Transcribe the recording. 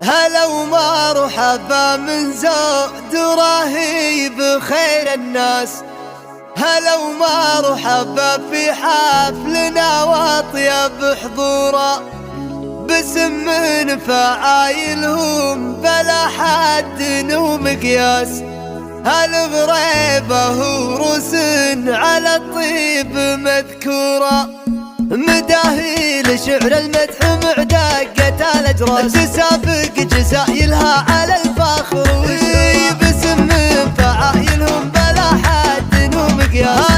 هلا ومرحبا من زود رهيب خير الناس. هلا ومرحبا في حفلنا واطيب حضورا، باسم من فعايلهم بلا حد ومقياس. هل بريبه وروس على الطيب مذكورة، مداهيل شعر المدح معدقة الأجراس، تسابق جزايلها على الفخر باسم من فعايلهم بلا حد ومقياس.